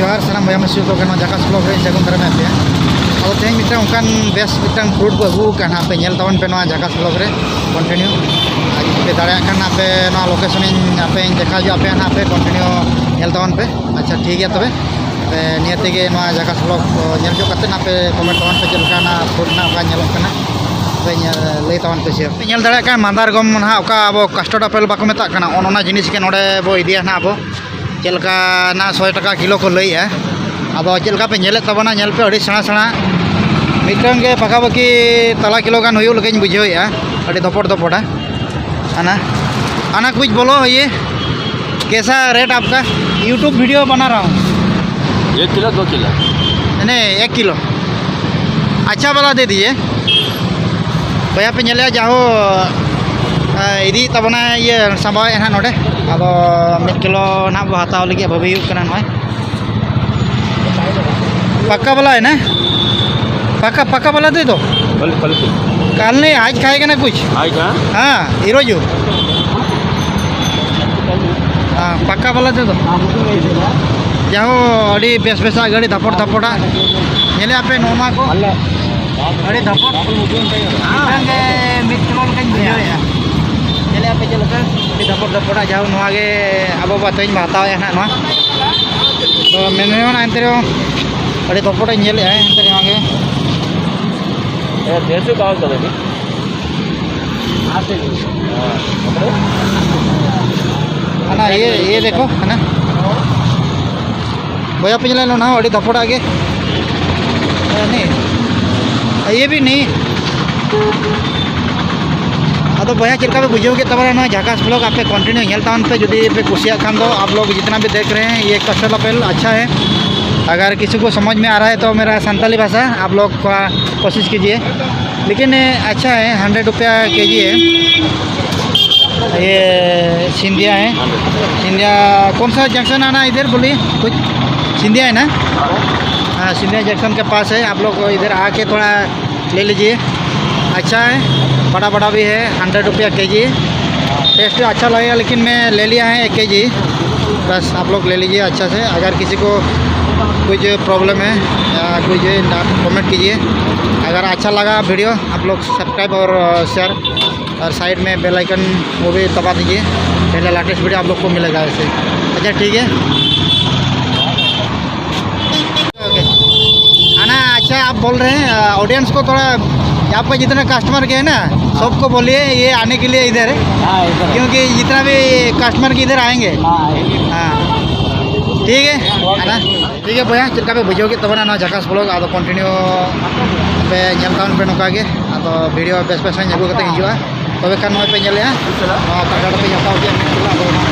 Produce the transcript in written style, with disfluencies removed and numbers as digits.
जोहार सानाम भैया मसी तो जकास ब्लॉग रे जगन दारा पे अब तेज मिट्टा उनकान बेस मिट्टा फ्रूट को अगू काना पे नेल तवन पे जकास ब्लॉग रे कंटिन्यू पे दाड़ा खान पे लोकेशन पे देखा जो पे ना पे कंटिन्यू नेल तवन पे अच्छा ठीक है तबे नियते के जकास ब्लॉग नेल जो करते ना पे कमेंट तवन पे चलकाना फ्रूट ना का नेलों कना पे लई तवन पे शेयर नेल दाड़ा का मांदार गम ना ओका अब कस्टर्ड एप्पल बाको मेता कना ओना जिनिस के नोडे बो इदिया ना अब चलका ना 100 टका किलो को लई है अब चलका पे नेले तबना नेल पे अड़ी सेणा सेणा मिटन के पकापकी तला किलो गान हुई लेकिन बुझेगा अड़ी धपड़ धपड़ा आना आना कुछ बोलो ये कैसा रेट आपका यूट्यूब वीडियो बना रहा हूँ 1 किलो 2 किलो नहीं 1 किलो अच्छा वाला दे दीजिए भैया पे नेले जाहो इदी तबना ये संभाव है नोडे अब 1 किलो ना बो हताव लगे भाभी नॉय पक्का वाला है ना पक्का वाला दे दो कल नहीं आज खाएगा ना कुछ आज हाँ इरोजू हाँ पक्का वाला दे दो जाओ अड़ी बेस बेसा गाड़ी धपड़ धपड़ा नेले आपे नोमा को अड़ी धपड़ मिट किलो लगे बुझे नेले आपे चलका अड़ी धपड़ धपड़ा जाओ नोआ गे अब बातें हताव है ना तो मैंने अंत अड़ी धपड़ नेले अंत गे देशु कावल कदमी है ना ये देखो है ना भैया पे चले लो ना अड़ी धपड़ा आगे नहीं ये भी नहीं अब भैया चलका पे बुझे तब ना जकास ब्लॉग आप कंटिन्यू हेल्तान पे जुदी पे कुशिया खान दो आप लोग जितना भी देख रहे हैं ये कस्टर्ड एप्पल अच्छा है अगर किसी को समझ में आ रहा है तो मेरा संताली भाषा आप लोग थोड़ा कोशिश कीजिए लेकिन अच्छा है 100 रुपया केजी है ये सिंधिया है सिंधिया कौन सा जंक्शन आना इधर बोलिए कुछ सिंधिया है ना हाँ सिंधिया जंक्शन के पास है आप लोग इधर आके थोड़ा ले लीजिए अच्छा है बड़ा बड़ा भी है 100 रुपया केजी टेस्ट अच्छा लगेगा लेकिन मैं ले लिया है 1 केजी बस आप लोग ले लीजिए अच्छा से अगर किसी को कुछ प्रॉब्लम है या कुछ कमेंट कीजिए अगर अच्छा लगा वीडियो आप लोग सब्सक्राइब और शेयर और साइड में बेल आइकन वो भी दबा दीजिए पहले लेटेस्ट वीडियो आप लोग को मिलेगा ऐसे अच्छा ठीक है ओके आना अच्छा आप बोल रहे हैं ऑडियंस को थोड़ा आपका जितना कस्टमर के है ना सबको बोलिए ये आने के लिए इधर क्योंकि जितना भी कस्टमर के इधर आएंगे हाँ ठीक है ना ठीक है भैया चलका पे बुझोगे तब ना जकास ब्लॉग अब कंटिन्यू पे नेलतान पे नौका गे अब वीडियो बेस बेस अगू कते हिजुआ तबे खान पे नेले कटाड़ पे हताव के